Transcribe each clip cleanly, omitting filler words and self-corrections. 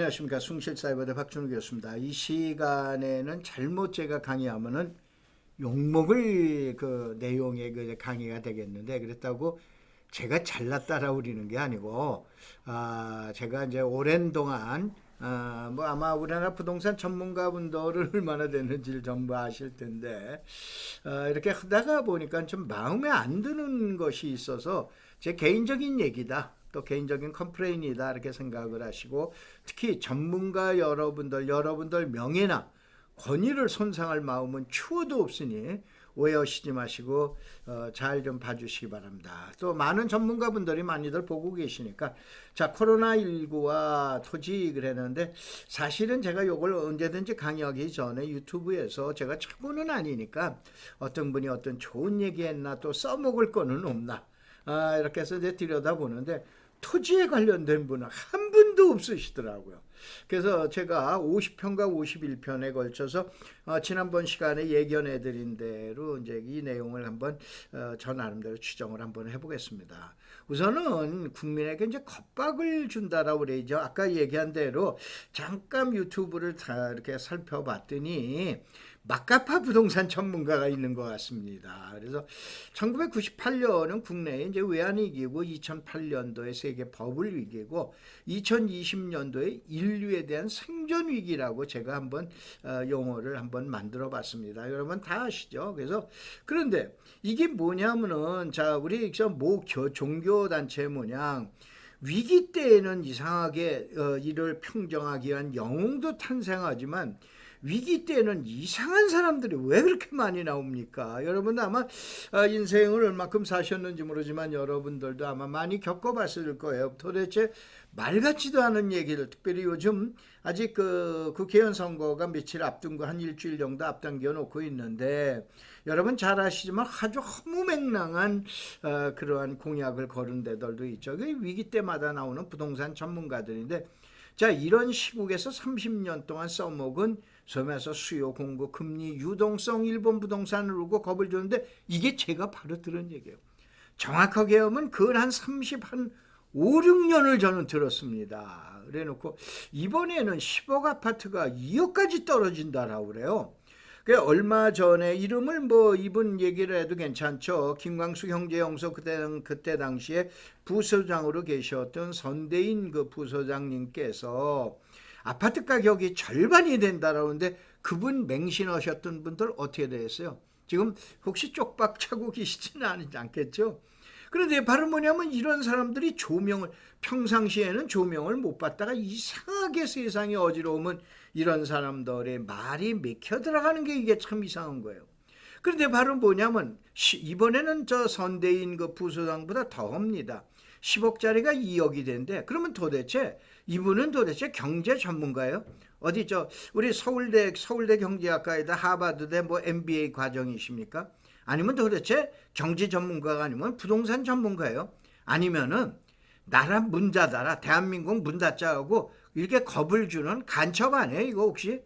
안녕하십니까. 숭실사이버대 박준우 교수입니다. 이 시간에는 잘못 제가 강의하면은 욕먹을 그 내용의 그 강의가 되겠는데, 그렇다고 제가 잘났다라고 그러는 게 아니고, 제가 이제 오랜 동안 뭐 아마 우리나라 부동산 전문가분들은 얼마나 됐는지를 전부 아실 텐데, 이렇게 하다가 보니까 좀 마음에 안 드는 것이 있어서 제 개인적인 얘기다, 또 개인적인 컴플레인이다, 이렇게 생각을 하시고, 특히 전문가 여러분들 명예나 권위를 손상할 마음은 추호도 없으니 오해하시지 마시고 잘 좀 봐주시기 바랍니다. 또 많은 전문가분들이 많이들 보고 계시니까, 자, 코로나19와 토지 그랬는데, 사실은 제가 이걸 언제든지 강의하기 전에 유튜브에서 제가 최고는 아니니까 어떤 분이 어떤 좋은 얘기 했나, 또 써먹을 거는 없나, 이렇게 해서 이제 들여다보는데 토지에 관련된 분은 한 분도 없으시더라고요. 그래서 제가 50편과 51편에 걸쳐서 지난번 시간에 예견해 드린 대로 이제 이 내용을 한번 저 나름대로 추정을 한번 해보겠습니다. 우선은 국민에게 이제 겁박을 준다라고 그러죠. 아까 얘기한 대로 잠깐 유튜브를 다 이렇게 살펴봤더니 막가파 부동산 전문가가 있는 것 같습니다. 그래서 1998년은 국내에 이제 외환위기고, 2008년도에 세계 버블 위기고, 2020년도에 인류에 대한 생존 위기라고 제가 한번 용어를 한번 만들어 봤습니다. 여러분 다 아시죠? 그래서 그런데 이게 뭐냐면은, 자, 우리 모 종교 단체 모양 위기 때에는 이상하게 이를 평정하기 위한 영웅도 탄생하지만, 위기 때는 이상한 사람들이 왜 그렇게 많이 나옵니까? 여러분 아마 인생을 얼마큼 사셨는지 모르지만 여러분들도 아마 많이 겪어봤을 거예요. 도대체 말 같지도 않은 얘기를, 특별히 요즘 아직 그 국회의원 선거가 며칠 앞둔 거, 한 일주일 정도 앞당겨 놓고 있는데, 여러분 잘 아시지만 아주 허무맹랑한 그러한 공약을 거른 데들도 있죠. 그 위기 때마다 나오는 부동산 전문가들인데, 자, 이런 시국에서 30년 동안 써먹은 소매서 수요, 공급, 금리, 유동성, 일본 부동산을 울고 겁을 주는데, 이게 제가 바로 들은 얘기예요. 정확하게 하면 그걸 한 5, 6년을 저는 들었습니다. 그래 놓고 이번에는 10억 아파트가 2억까지 떨어진다라고 그래요. 얼마 전에 이름을 뭐 이분 얘기를 해도 괜찮죠. 김광수 경제연구소 그때 당시에 부소장으로 계셨던 선대인 그 부소장님께서 아파트 가격이 절반이 된다라는데, 그분 맹신하셨던 분들 어떻게 됐어요? 지금 혹시 쪽박 차고 계시지는 않겠죠? 그런데 바로 뭐냐면, 이런 사람들이 평상시에는 조명을 못 받다가 이상하게 세상이 어지러우면 이런 사람들의 말이 맥혀 들어가는 게 이게 참 이상한 거예요. 그런데 바로 뭐냐면, 이번에는 저 선대인 그 부소장보다 더 합니다. 10억짜리가 2억이 된대. 그러면 이분은 도대체 경제 전문가예요? 어디 우리 서울대 경제학과에다 하버드대 뭐 MBA 과정이십니까? 아니면 도대체 경제 전문가가 아니면 부동산 전문가예요? 아니면은 나라 문 닫아라, 대한민국 문 닫자고 이렇게 겁을 주는 간첩 아니에요? 이거 혹시?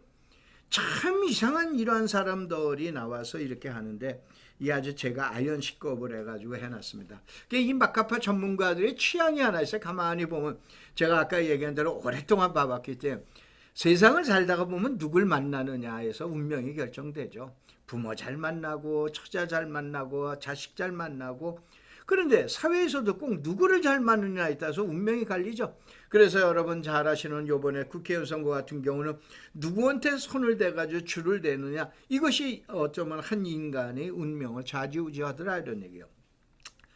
참 이상한 이러한 사람들이 나와서 이렇게 하는데, 이 아주 제가 아연식겁을 해가지고 해놨습니다. 이 막가파 전문가들의 취향이 하나 있어요. 가만히 보면 제가 아까 얘기한 대로 오랫동안 봐봤기 때문에, 세상을 살다가 보면 누굴 만나느냐에서 운명이 결정되죠. 부모 잘 만나고, 처자 잘 만나고, 자식 잘 만나고. 그런데 사회에서도 꼭 누구를 잘 만나느냐에 따라서 운명이 갈리죠. 그래서 여러분 잘 아시는 요번에 국회의원 선거 같은 경우는 누구한테 손을 대가지고 줄을 대느냐, 이것이 어쩌면 한 인간의 운명을 좌지우지하더라, 이런 얘기예요.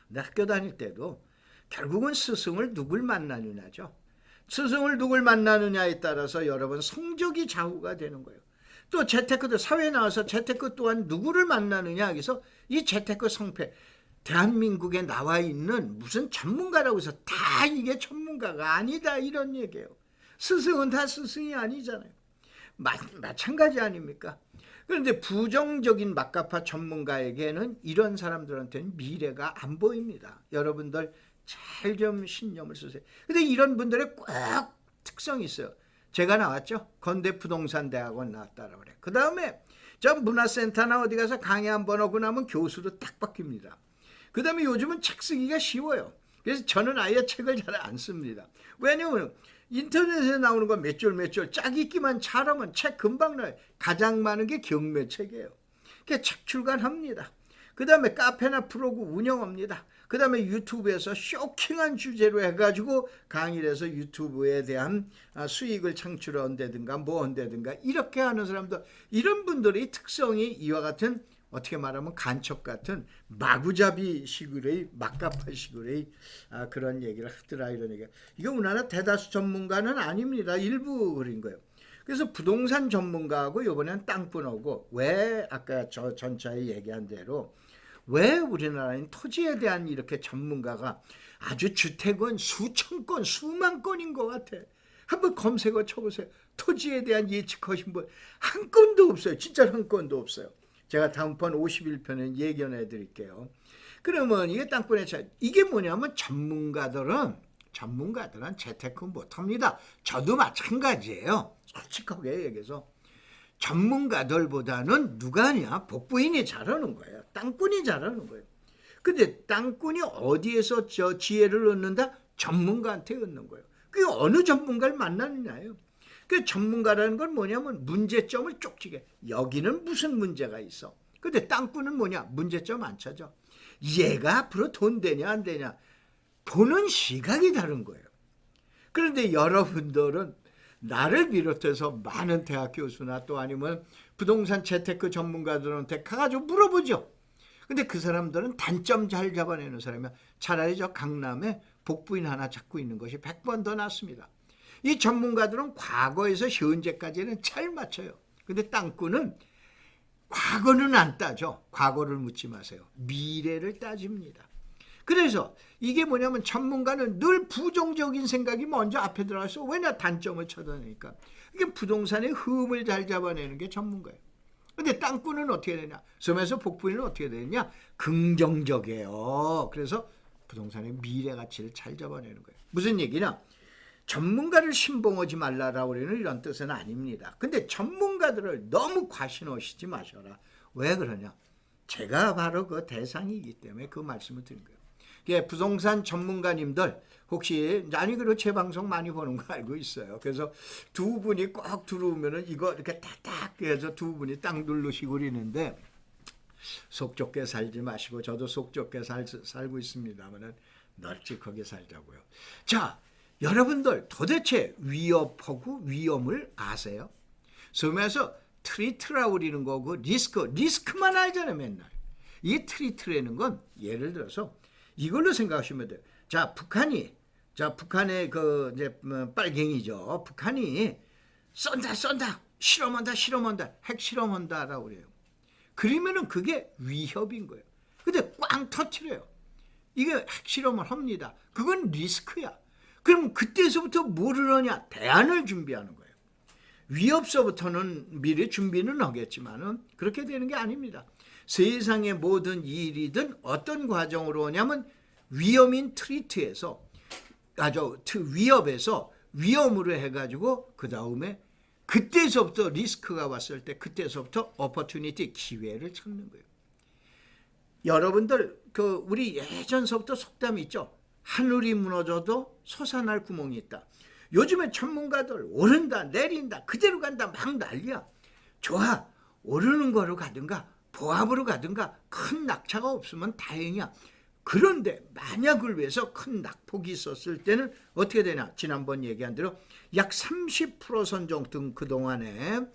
근데 학교 다닐 때도 결국은 스승을 누굴 만나느냐죠. 스승을 누굴 만나느냐에 따라서 여러분 성적이 좌우가 되는 거예요. 또 재테크도, 사회에 나와서 재테크 또한 누구를 만나느냐, 그래서 이 재테크 성패, 대한민국에 나와 있는 무슨 전문가라고 해서 다 이게 전문가가 아니다, 이런 얘기예요. 스승은 다 스승이 아니잖아요. 마찬가지 아닙니까? 그런데 부정적인 막가파 전문가에게는, 이런 사람들한테는 미래가 안 보입니다. 여러분들 잘 좀 신념을 쓰세요. 근데 이런 분들의 꼭 특성이 있어요. 제가 나왔죠. 건대부동산대학원 나왔다라고 그래. 그 다음에 저 문화센터나 어디 가서 강의 한번 하고 나면 교수로 딱 바뀝니다. 그 다음에 요즘은 책 쓰기가 쉬워요. 그래서 저는 아예 책을 잘 안 씁니다. 왜냐하면 인터넷에 나오는 거 몇 줄 몇 줄 짝 읽기만 잘하면 책 금방 나요. 가장 많은 게 경매책이에요. 그게 책 출간합니다. 그 다음에 카페나 블로그 운영합니다. 그 다음에 유튜브에서 쇼킹한 주제로 해가지고 강의를 해서 유튜브에 대한 수익을 창출한다든가 뭐 한다든가 이렇게 하는 사람들, 이런 분들의 특성이 이와 같은 어떻게 말하면 간첩 같은 마구잡이 식으로의 막가파 식으로의 그런 얘기를 하더라. 이런 얘기. 이거 우리나라 대다수 전문가는 아닙니다. 일부 그린 거예요. 그래서 부동산 전문가하고 이번엔 땅분하고 왜 아까 저 전차에 얘기한 대로 왜 우리나라는 토지에 대한 이렇게 전문가가 아주 주택은 수천 건, 수만 건인 것 같아. 한번 검색어 쳐보세요. 토지에 대한 예측하신 분 한 건도 없어요. 진짜 한 건도 없어요. 제가 다음번 51편에 예견해 드릴게요. 그러면 이게 땅꾼의 차이. 이게 뭐냐면 전문가들은 재테크 못합니다. 저도 마찬가지예요. 솔직하게 얘기해서. 전문가들보다는 누가 하냐? 복부인이 잘하는 거예요. 땅꾼이 잘하는 거예요. 근데 땅꾼이 어디에서 저 지혜를 얻는다? 전문가한테 얻는 거예요. 그게 어느 전문가를 만나느냐예요. 그 전문가라는 건 뭐냐면 문제점을 쪽지게. 여기는 무슨 문제가 있어. 근데 땅꾼은 뭐냐? 문제점 안 찾아. 얘가 앞으로 돈 되냐 안 되냐. 보는 시각이 다른 거예요. 그런데 여러분들은 나를 비롯해서 많은 대학 교수나 또 아니면 부동산 재테크 전문가들한테 가가지고 물어보죠. 근데 그 사람들은 단점 잘 잡아내는 사람이야. 차라리 저 강남에 복부인 하나 잡고 있는 것이 100번 더 낫습니다. 이 전문가들은 과거에서 현재까지는 잘 맞춰요. 근데 땅꾼은 과거는 안 따져. 과거를 묻지 마세요. 미래를 따집니다. 그래서 이게 뭐냐면 전문가는 늘 부정적인 생각이 먼저 앞에 들어가서 왜냐 단점을 찾아내니까. 이게 부동산의 흠을 잘 잡아내는 게 전문가예요. 근데 땅꾼은 어떻게 되냐? 섬에서 복부인은 어떻게 되냐? 긍정적이에요. 그래서 부동산의 미래 가치를 잘 잡아내는 거예요. 무슨 얘기냐? 전문가를 신봉하지 말라라고 그러는 이런 뜻은 아닙니다. 근데 전문가들을 너무 과신하시지 마셔라. 왜 그러냐? 제가 바로 그 대상이기 때문에 그 말씀을 드린 거예요. 부동산 전문가님들 혹시 아니 그리고 제 방송 많이 보는 거 알고 있어요. 그래서 두 분이 꼭 들어오면은 이거 이렇게 딱딱 해서 두 분이 딱 누르시고 그러는데 속 좁게 살지 마시고 저도 속 좁게 살고 있습니다만은 널찍하게 살자고요. 자, 여러분들 도대체 위협하고 위험을 아세요? 소위에서 트리트라고 그러는 거고 리스크만 알잖아요. 맨날. 이 트리트라는 건 예를 들어서 이걸로 생각하시면 돼요. 자, 북한의 그 이제 빨갱이죠. 북한이 쏜다, 실험한다, 핵 실험한다라고 그래요. 그러면은 그게 위협인 거예요. 근데 꽝 터트려요. 이게 핵 실험을 합니다. 그건 리스크야. 그럼 그때서부터 뭐를 하냐? 대안을 준비하는 거예요. 위협서부터는 미리 준비는 하겠지만은 그렇게 되는 게 아닙니다. 세상의 모든 일이든 어떤 과정으로 오냐면 위험인 트리트에서 위협에서 위험으로 해가지고 그 다음에 그때서부터 리스크가 왔을 때 그때서부터 오퍼튜니티 기회를 찾는 거예요. 여러분들 우리 예전서부터 속담이 있죠. 하늘이 무너져도 솟아날 구멍이 있다. 요즘에 전문가들 오른다 내린다 그대로 간다 막 난리야. 좋아, 오르는 거로 가든가 보합으로 가든가 큰 낙차가 없으면 다행이야. 그런데 만약을 위해서 큰 낙폭이 있었을 때는 어떻게 되냐? 지난번 얘기한 대로 약 30% 선정등 그동안에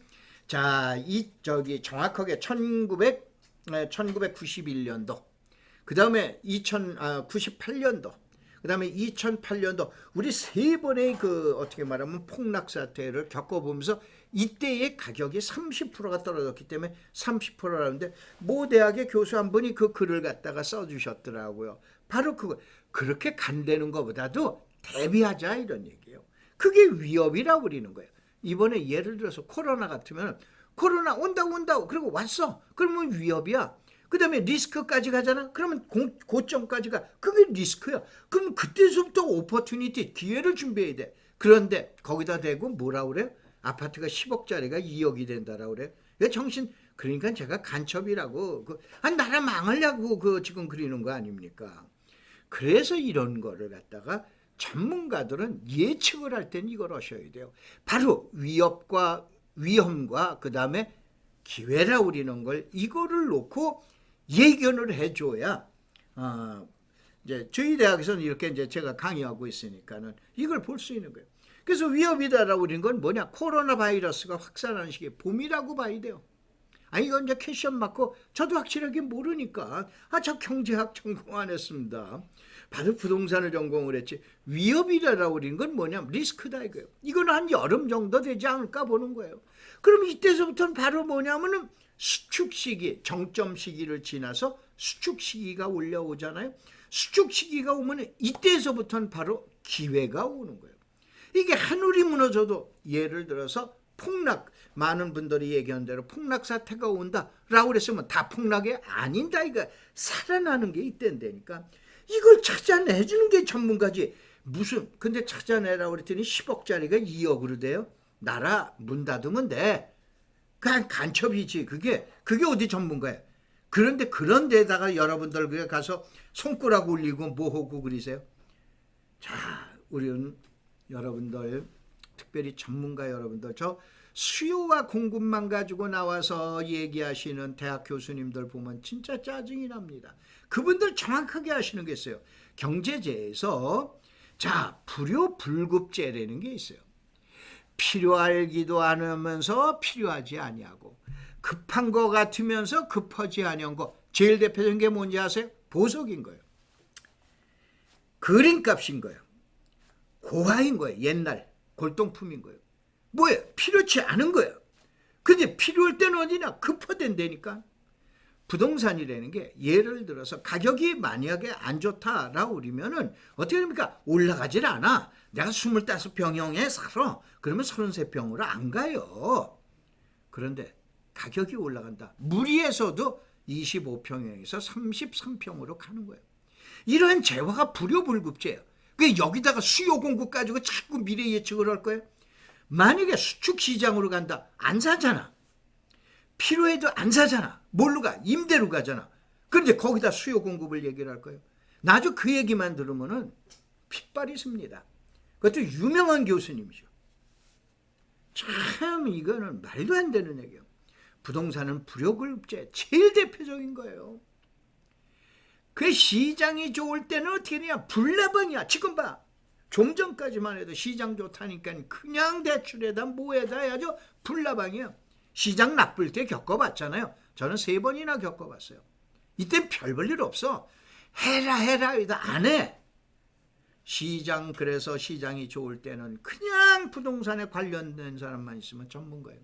정확하게 1991년도 그 다음에 98년도 그 다음에 2008년도 우리 세 번의 어떻게 말하면 폭락 사태를 겪어보면서 이때의 가격이 30%가 떨어졌기 때문에 30%라는데 모 대학의 교수 한 분이 그 글을 갖다가 써주셨더라고요. 바로 그렇게 간다는 것보다도 대비하자 이런 얘기예요. 그게 위협이라고 그러는 거예요. 이번에 예를 들어서 코로나 같으면 코로나 온다고 그리고 왔어. 그러면 위협이야. 그 다음에 리스크까지 가잖아. 그러면 고점까지 가. 그게 리스크야. 그럼 그때서부터 오퍼튜니티 기회를 준비해야 돼. 그런데 거기다 대고 뭐라 그래? 아파트가 10억짜리가 2억이 된다라고 그래. 왜 정신? 그러니까 제가 간첩이라고 나라 망하려고 지금 그리는 거 아닙니까? 그래서 이런 거를 갖다가 전문가들은 예측을 할 때는 이걸 하셔야 돼요. 바로 위험과 그 다음에 기회라 우리는 걸 이거를 놓고 예견을 해줘야 이제 저희 대학에서는 이렇게 이제 제가 강의하고 있으니까는 이걸 볼 수 있는 거예요. 그래서 위협이다라고 그러는 건 뭐냐? 코로나 바이러스가 확산하는 시기에 봄이라고 봐야 돼요. 아니 이건 이제 캐션 맞고 저도 확실하게 모르니까 저 경제학 전공 안 했습니다. 바로 부동산을 전공을 했지. 위협이라고 그러는 건 뭐냐? 리스크다 이거예요. 이건 한 여름 정도 되지 않을까 보는 거예요. 그럼 이때서부터는 바로 뭐냐면은 수축 시기, 정점 시기를 지나서 수축 시기가 올라오잖아요. 수축 시기가 오면 이때서부터는 바로 기회가 오는 거예요. 이게 하늘이 무너져도 예를 들어서 폭락, 많은 분들이 얘기한 대로 폭락 사태가 온다라고 그랬으면 다 폭락이 아닌다. 이거 살아나는 게 이때인데니까 이걸 찾아내주는 게 전문가지. 근데 찾아내라고 그랬더니 10억짜리가 2억으로 돼요. 나라 문 닫으면 돼. 그냥 간첩이지. 그게 어디 전문가야. 그런데 그런 데다가 여러분들 그냥 가서 손가락 올리고 뭐하고 그러세요? 자, 우리는 여러분들, 특별히 전문가 여러분들, 저 수요와 공급만 가지고 나와서 얘기하시는 대학 교수님들 보면 진짜 짜증이 납니다. 그분들 정확하게 하시는 게 있어요. 경제제에서 불효불급제라는 게 있어요. 필요하기도 않으면서 필요하지 아니하고, 급한 거 같으면서 급하지 아니한 거. 제일 대표적인 게 뭔지 아세요? 보석인 거예요. 그림값인 거예요. 고화인 거예요. 옛날 골동품인 거예요. 뭐예요? 필요치 않은 거예요. 근데 필요할 때는 어디냐? 급하댄다니까. 부동산이라는 게 예를 들어서 가격이 만약에 안 좋다라고 그러면은 어떻게 됩니까? 올라가질 않아. 내가 25평형에 살아. 그러면 33평으로 안 가요. 그런데 가격이 올라간다. 무리해서도 25평형에서 33평으로 가는 거예요. 이러한 재화가 불효불급제예요. 여기다가 수요 공급 가지고 자꾸 미래 예측을 할 거예요. 만약에 수축 시장으로 간다. 안 사잖아. 필요해도 안 사잖아. 뭘로 가? 임대로 가잖아. 그런데 거기다 수요 공급을 얘기를 할 거예요. 나도 그 얘기만 들으면은 핏발이 씁니다. 그것도 유명한 교수님이죠. 참 이거는 말도 안 되는 얘기예요. 부동산은 불효불급제 제일 대표적인 거예요. 그 시장이 좋을 때는 어떻게 되냐? 불나방이야. 지금 봐. 좀 전까지만 해도 시장 좋다니까 그냥 대출에다 뭐에다 해야죠? 불나방이야. 시장 나쁠 때 겪어봤잖아요. 저는 3번이나 겪어봤어요. 이땐 별 볼 일 없어. 해라 이러다 안 해. 그래서 시장이 좋을 때는 그냥 부동산에 관련된 사람만 있으면 전문가예요.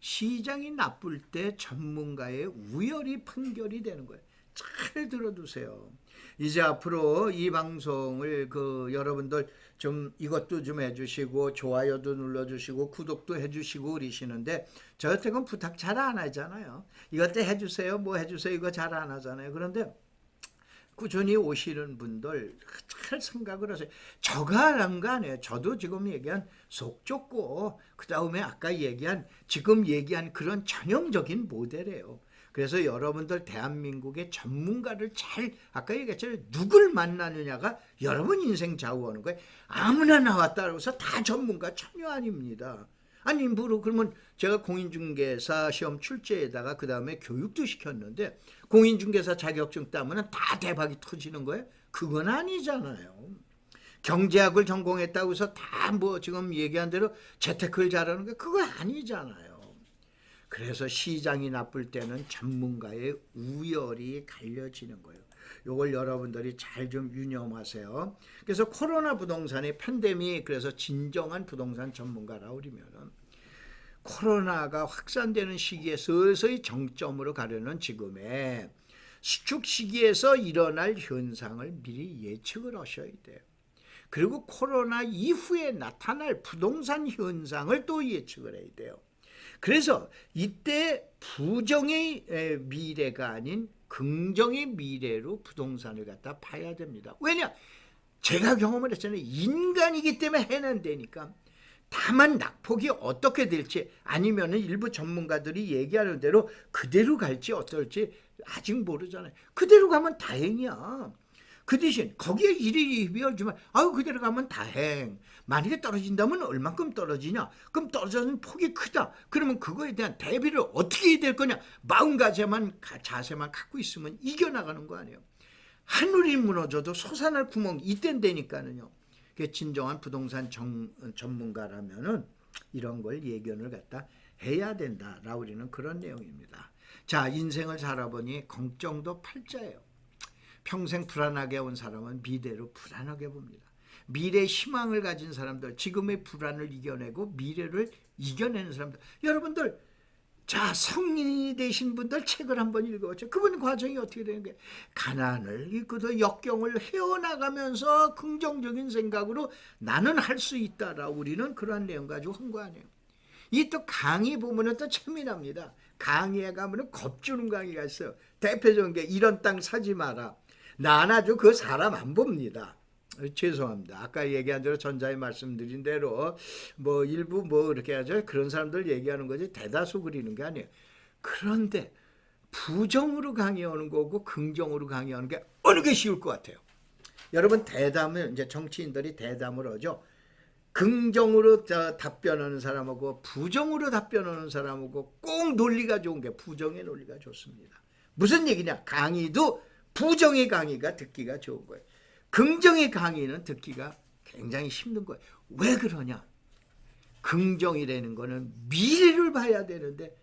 시장이 나쁠 때 전문가의 우열이 판결이 되는 거예요. 잘 들어두세요. 이제 앞으로 이 방송을 여러분들 좀 이것도 좀 해주시고 좋아요도 눌러주시고 구독도 해주시고 그러시는데 저한테 그건 부탁 잘 안 하잖아요. 이것도 해주세요 뭐 해주세요 이거 잘 안 하잖아요. 그런데 꾸준히 오시는 분들 잘 생각을 하세요. 저가 하는 거 아니에요. 저도 지금 얘기한 속 좁고 그 다음에 아까 지금 얘기한 그런 전형적인 모델이에요. 그래서 여러분들 대한민국의 전문가를 아까 얘기했잖아요. 누굴 만나느냐가 여러분 인생 좌우하는 거예요. 아무나 나왔다고 해서 다 전문가 전혀 아닙니다. 아니 그러면 제가 공인중개사 시험 출제에다가 그 다음에 교육도 시켰는데 공인중개사 자격증 따면 다 대박이 터지는 거예요? 그건 아니잖아요. 경제학을 전공했다고 해서 다 지금 얘기한 대로 재테크를 잘하는 거 그거 아니잖아요. 그래서 시장이 나쁠 때는 전문가의 우열이 갈려지는 거예요. 이걸 여러분들이 잘 좀 유념하세요. 그래서 코로나 부동산의 팬데믹, 그래서 진정한 부동산 전문가라고 그러면은 코로나가 확산되는 시기에 서서히 정점으로 가려는 지금의 수축 시기에서 일어날 현상을 미리 예측을 하셔야 돼요. 그리고 코로나 이후에 나타날 부동산 현상을 또 예측을 해야 돼요. 그래서 이때 부정의 미래가 아닌 긍정의 미래로 부동산을 갖다 봐야 됩니다. 왜냐? 제가 경험을 했잖아요. 인간이기 때문에 해낸다니까. 다만 낙폭이 어떻게 될지 아니면 일부 전문가들이 얘기하는 대로 그대로 갈지 어떨지 아직 모르잖아요. 그대로 가면 다행이야. 그 대신 거기에 일일이 비워주면 아유 그대로 가면 다행. 만약에 떨어진다면 얼만큼 떨어지냐? 그럼 떨어지는 폭이 크다. 그러면 그거에 대한 대비를 어떻게 해야 될 거냐? 마음가짐만 자세만 갖고 있으면 이겨나가는 거 아니에요. 하늘이 무너져도 솟아날 구멍 이땐다니까는요. 진정한 부동산 전문가라면은 이런 걸 예견을 갖다 해야 된다라고 우리는 그런 내용입니다. 자, 인생을 살아보니 걱정도 팔자예요. 평생 불안하게 온 사람은 미래로 불안하게 봅니다. 미래 희망을 가진 사람들, 지금의 불안을 이겨내고 미래를 이겨내는 사람들. 여러분들, 자, 성인이 되신 분들 책을 한번 읽어보죠. 그분 과정이 어떻게 되는 거예요? 가난을 이끌고 역경을 헤어나가면서 긍정적인 생각으로 나는 할 수 있다라고 우리는 그런 내용 가지고 한 거 아니에요. 이 또 강의 보면은 또 재미납니다. 강의에 가면은 겁주는 강의가 있어요. 대표적인 게 이런 땅 사지 마라. 나나도 그 사람 안 봅니다. 죄송합니다. 아까 얘기한 대로 전자에 말씀드린 대로 뭐 일부 뭐 이렇게 하죠. 그런 사람들 얘기하는 거지 대다수 그리는 게 아니에요. 그런데 부정으로 강의하는 거고 긍정으로 강의하는 게 어느 게 쉬울 것 같아요. 여러분 대담을 이제 정치인들이 대담을 하죠. 긍정으로 답변하는 사람하고 부정으로 답변하는 사람하고 꼭 논리가 좋은 게 부정의 논리가 좋습니다. 무슨 얘기냐? 강의도 부정의 강의가 듣기가 좋은 거예요. 긍정의 강의는 듣기가 굉장히 힘든 거예요. 왜 그러냐? 긍정이라는 거는 미래를 봐야 되는데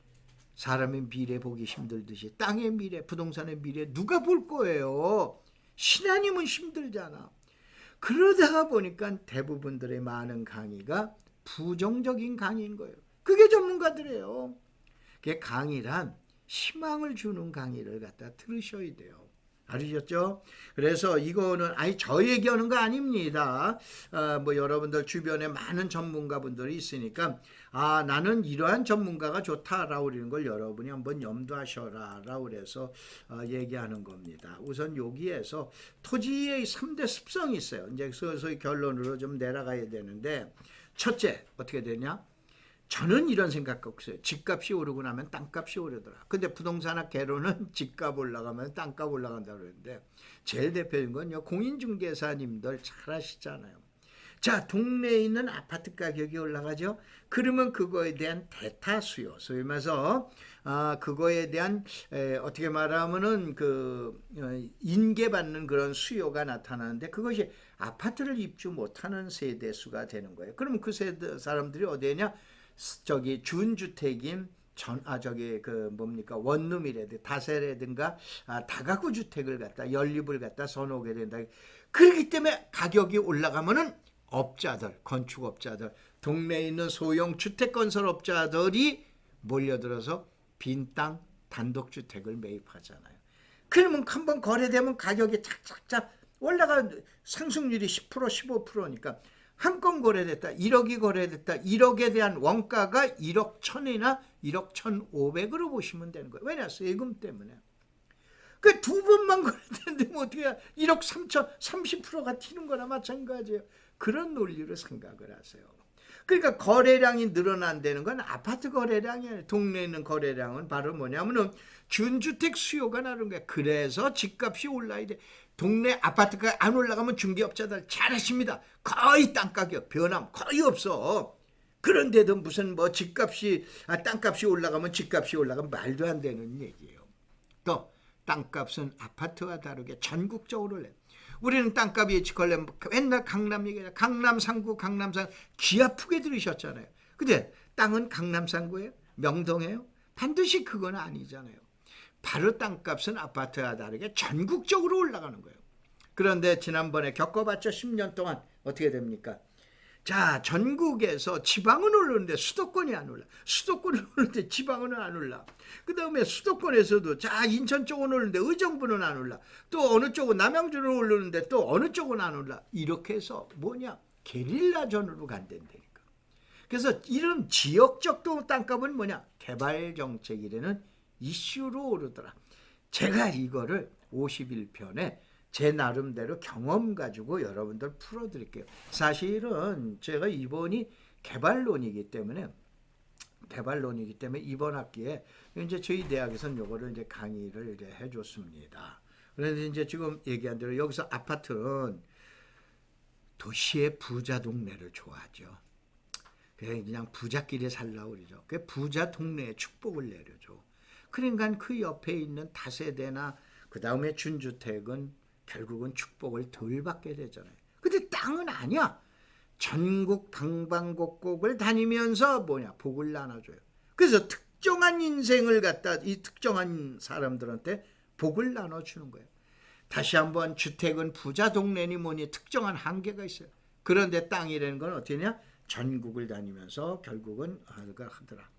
사람의 미래 보기 힘들듯이 땅의 미래, 부동산의 미래 누가 볼 거예요? 신하님은 힘들잖아. 그러다가 보니까 대부분들의 많은 강의가 부정적인 강의인 거예요. 그게 전문가들이에요. 그게 강의란 희망을 주는 강의를 갖다 들으셔야 돼요. 알으셨죠? 그래서 이거는 저 얘기하는 거 아닙니다. 뭐 여러분들 주변에 많은 전문가분들이 있으니까 나는 이러한 전문가가 좋다라고 그러는 걸 여러분이 한번 염두하셔라라고 그래서 얘기하는 겁니다. 우선 여기에서 토지의 3대 습성이 있어요. 이제 서서히 결론으로 좀 내려가야 되는데 첫째 어떻게 되냐? 저는 이런 생각 없어요. 집값이 오르고 나면 땅값이 오르더라. 근데 부동산학개론은 집값 올라가면 땅값 올라간다고 그러는데 제일 대표적인 건요. 공인중개사님들 잘 아시잖아요. 자, 동네에 있는 아파트 가격이 올라가죠. 그러면 그거에 대한 대타 수요, 소위 말해서 그거에 대한 어떻게 말하면은 인계받는 그런 수요가 나타나는데 그것이 아파트를 입주 못하는 세대수가 되는 거예요. 그러면 그 세대 사람들이 어디냐? 준주택인 원룸이라든가 다세라든가 다가구 주택을 갖다 연립을 갖다 선호하게 된다. 그렇기 때문에 가격이 올라가면은 업자들, 건축업자들, 동네에 있는 소형 주택건설업자들이 몰려들어서 빈 땅 단독주택을 매입하잖아요. 그러면 한번 거래되면 가격이 착착착 올라가 상승률이 10% 15%니까 한 건 거래됐다. 1억이 거래됐다. 1억에 대한 원가가 1억 1천이나 1억 1,500으로 보시면 되는 거예요. 왜냐? 세금 때문에. 그 두 번만 거래됐는데 뭐 어떻게 1억 3천 30%가 튀는 거나 마찬가지예요. 그런 논리로 생각을 하세요. 그러니까 거래량이 늘어난다는 건 아파트 거래량이 아니에요. 동네에 있는 거래량은 바로 뭐냐면은 준주택 수요가 나는 거야. 그래서 집값이 올라야 돼. 동네 아파트가 안 올라가면 중개업자들 잘하십니다. 거의 땅가격 변함 거의 없어. 그런데도 무슨 뭐 집값이 땅값이 올라가면 집값이 올라가면 말도 안 되는 얘기예요. 또 땅값은 아파트와 다르게 전국적으로 올라요. 우리는 땅값이 예측하려면 맨날 강남 얘기해요. 강남 상구 강남상 귀 아프게 들으셨잖아요. 근데 땅은 강남 상구예요? 명동이에요? 반드시 그건 아니잖아요. 바로 땅값은 아파트와 다르게 전국적으로 올라가는 거예요. 그런데 지난번에 겪어봤죠. 10년 동안 어떻게 됩니까? 자, 전국에서 지방은 오르는데 수도권이 안 올라. 수도권은 오르는데 지방은 안 올라. 그 다음에 수도권에서도 자, 인천 쪽은 오르는데 의정부는 안 올라. 또 어느 쪽은 남양주는 오르는데 또 어느 쪽은 안 올라. 이렇게 해서 뭐냐? 게릴라전으로 간다니까. 그래서 이런 지역적 땅값은 뭐냐? 개발정책이라는 이슈로 오르더라. 제가 이거를 51편에 제 나름대로 경험 가지고 여러분들 풀어드릴게요. 사실은 제가 이번이 개발론이기 때문에 이번 학기에 이제 저희 대학에서는 요거를 이제 강의를 이제 해줬습니다. 그래서 이제 지금 얘기한 대로 여기서 아파트는 도시의 부자 동네를 좋아하죠. 그냥 부자끼리 살라고 그러죠. 그 부자 동네에 축복을 내려줘. 그러니까 그 옆에 있는 다세대나 그 다음에 준주택은 결국은 축복을 덜 받게 되잖아요. 근데 땅은 아니야. 전국 방방곡곡을 다니면서 복을 나눠줘요. 그래서 특정한 인생을 갖다 이 특정한 사람들한테 복을 나눠주는 거예요. 다시 한번 주택은 부자 동네니 뭐니 특정한 한계가 있어요. 그런데 땅이라는 건 어떻게냐? 전국을 다니면서 결국은 하더라.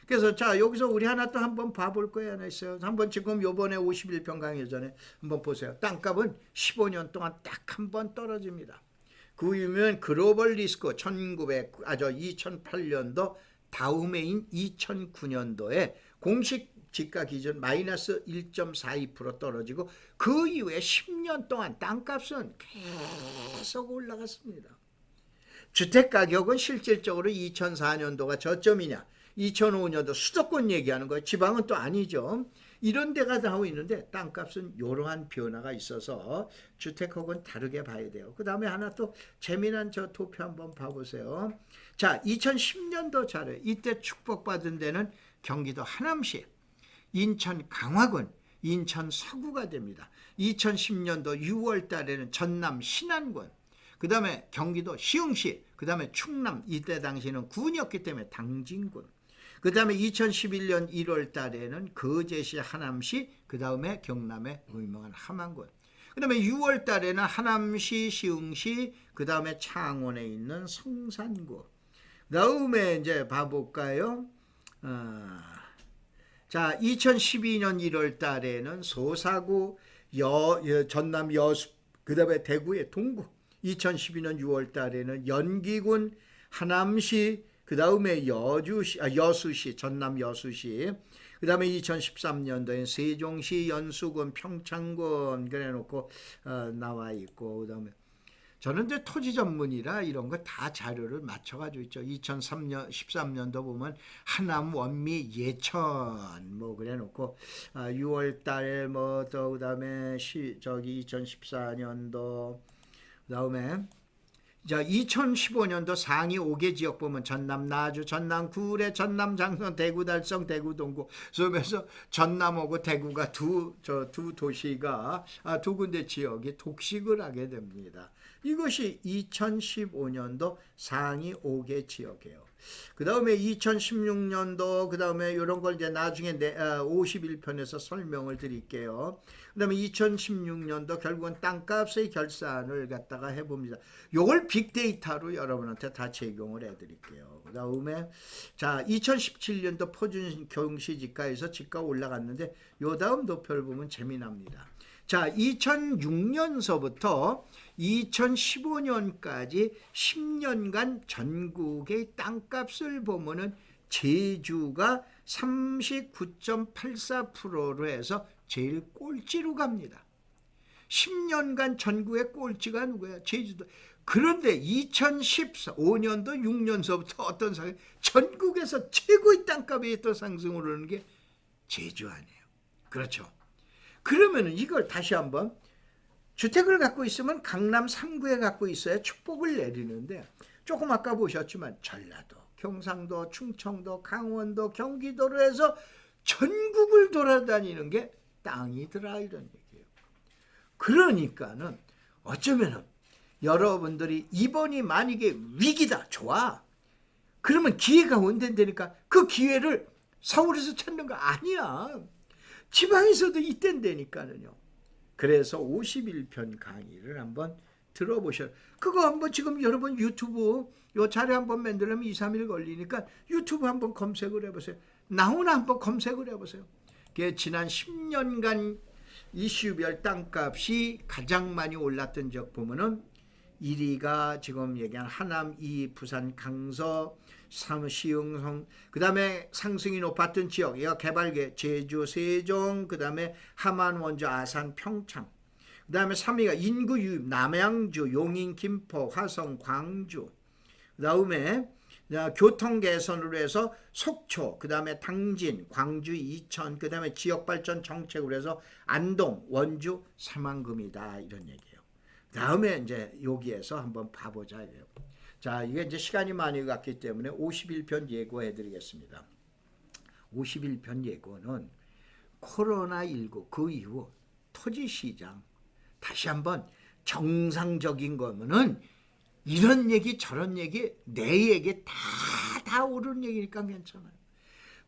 그래서 자 여기서 우리 하나 또 한번 봐볼 거예요. 하나 있어요. 한번 지금 요번에 51평 강의 전에 한번 보세요. 땅값은 15년 동안 딱 한 번 떨어집니다. 그 이유는 글로벌 리스크 2008년도 다음해인 2009년도에 공식 지가 기준 마이너스 1.42% 떨어지고 그 이후에 10년 동안 땅값은 계속 올라갔습니다. 주택가격은 실질적으로 2004년도가 저점이냐 2005년도 수도권 얘기하는 거예요. 지방은 또 아니죠. 이런 데가 나오고 있는데 땅값은 이러한 변화가 있어서 주택하고는 다르게 봐야 돼요. 그 다음에 하나 또 재미난 저 도표 한번 봐보세요. 자 2010년도 자료 이때 축복받은 데는 경기도 하남시, 인천 강화군, 인천 서구가 됩니다. 2010년도 6월 달에는 전남 신안군, 그 다음에 경기도 시흥시, 그 다음에 충남, 이때 당시는 군이었기 때문에 당진군, 그 다음에 2011년 1월 달에는 거제시, 하남시, 그 다음에 경남의 유명한 함안군, 그 다음에 6월 달에는 하남시, 시흥시, 그 다음에 창원에 있는 성산구. 그 다음에 이제 봐볼까요? 자, 2012년 1월 달에는 소사구, 전남 여수, 그 다음에 대구의 동구. 2012년 6월 달에는 연기군, 하남시, 그 다음에 여수시, 전남 여수시, 그 다음에 2013년도엔 세종시, 연수군, 평창군 그래 놓고 나와 있고, 그 다음에 저는 이제 토지 전문이라 이런 거 다 자료를 맞춰가지고 있죠. 2013년도 보면 하남, 원미, 예천 뭐 그래 놓고 6월 달에 뭐 또 그다음에 2014년도 그다음에 자 2015년도 상위 5개 지역 보면 전남 나주, 전남 구례, 전남 장성, 대구 달성, 대구 동구. 그래서 전남하고 대구가 두 도시가 두 군데 지역이 독식을 하게 됩니다. 이것이 2015년도 상위 5개 지역이에요. 그 다음에 2016년도 그 다음에 이런 걸 이제 나중에 51편에서 설명을 드릴게요. 그 다음에 2016년도 결국은 땅값의 결산을 갖다가 해봅니다. 요걸 빅데이터로 여러분한테 다 제공을 해드릴게요. 그 다음에 자 2017년도 표준 경시지가에서 지가 올라갔는데 요 다음 도표를 보면 재미납니다. 자 2006년서부터 2015년까지 10년간 전국의 땅값을 보면은 제주가 39.84%로 해서 제일 꼴찌로 갑니다. 10년간 전국의 꼴찌가 누구야? 제주도. 그런데 2015년도 6년서부터 어떤 상황? 전국에서 최고의 땅값이 또 상승을 하는 게 제주 아니에요. 그렇죠. 그러면은 이걸 다시 한번 주택을 갖고 있으면 강남 3구에 갖고 있어야 축복을 내리는데 조금 아까 보셨지만 전라도, 경상도, 충청도, 강원도, 경기도로 해서 전국을 돌아다니는 게 땅이더라 이런 얘기예요. 그러니까는 어쩌면은 여러분들이 이번이 만약에 위기다 좋아 그러면 기회가 온다니까 그 기회를 서울에서 찾는 거 아니야. 지방에서도 있댄다니까는요. 그래서 51편 강의를 한번 들어보셔. 그거 한번 지금 여러분 유튜브 요 자료 한번 만들려면 2, 3일 걸리니까 유튜브 한번 검색을 해보세요. 나오나 한번 검색을 해보세요. 지난 10년간 이슈별 땅값이 가장 많이 올랐던 지역 보면은 1위가 지금 얘기한 하남, 2위 부산, 강서, 3위 시흥성, 그 다음에 상승이 높았던 지역, 개발계, 제주, 세종, 그 다음에 함안, 원주, 아산, 평창, 그 다음에 3위가 인구 유입, 남양주, 용인, 김포, 화성, 광주, 그 다음에 교통 개선으로 해서 속초, 그 다음에 당진, 광주, 이천, 그 다음에 지역발전 정책으로 해서 안동, 원주, 새만금이다 이런 얘기예요. 다음에 이제 여기에서 한번 봐보자. 자, 이게 이제 시간이 많이 갔기 때문에 51편 예고해 드리겠습니다. 51편 예고는 코로나19 그 이후 토지시장 다시 한번 정상적인 거면은 이런 얘기 저런 얘기 내 얘기 다 옳은 얘기니까 괜찮아요.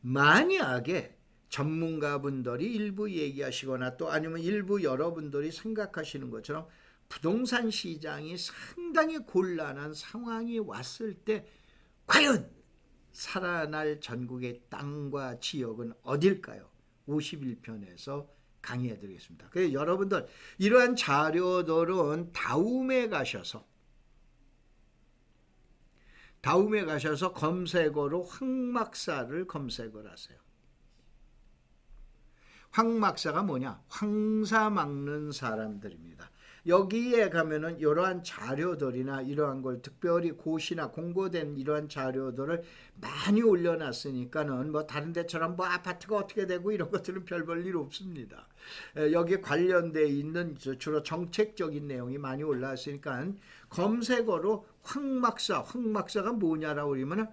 만약에 전문가분들이 일부 얘기하시거나 또 아니면 일부 여러분들이 생각하시는 것처럼 부동산 시장이 상당히 곤란한 상황이 왔을 때 과연 살아날 전국의 땅과 지역은 어딜까요? 51편에서 강의해 드리겠습니다. 그래서 여러분들 이러한 자료들은 다음에 가셔서 검색어로 황막사를 검색을 하세요. 황막사가 뭐냐? 황사 막는 사람들입니다. 여기에 가면은 이러한 자료들이나 이러한 걸 특별히 고시나 공고된 이러한 자료들을 많이 올려놨으니까는 뭐 다른 데처럼 뭐 아파트가 어떻게 되고 이런 것들은 별 볼 일 없습니다. 여기에 관련돼 있는 주로 정책적인 내용이 많이 올라왔으니까 검색어로 황막사가 뭐냐라고 그러면은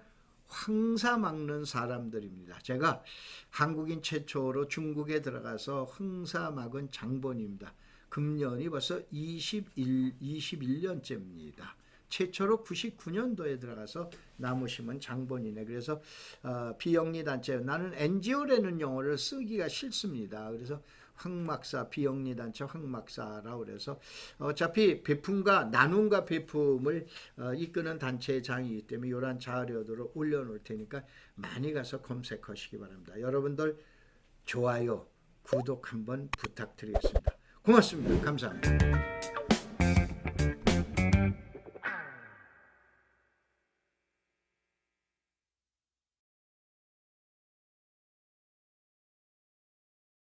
황사 막는 사람들입니다. 제가 한국인 최초로 중국에 들어가서 황사 막은 장본입니다. 금년이 벌써 21년째입니다. 최초로 99년도에 들어가서 나무 심은 장본이네. 그래서 비영리 단체, 나는 NGO라는 용어를 쓰기가 싫습니다. 그래서 황막사, 비영리 단체 황막사라고 그래서 어차피 배품과 나눔과 배품을 이끄는 단체의 장이기 때문에 이러한 자료들을 올려놓을 테니까 많이 가서 검색하시기 바랍니다. 여러분들 좋아요, 구독 한번 부탁드리겠습니다. 고맙습니다. 감사합니다.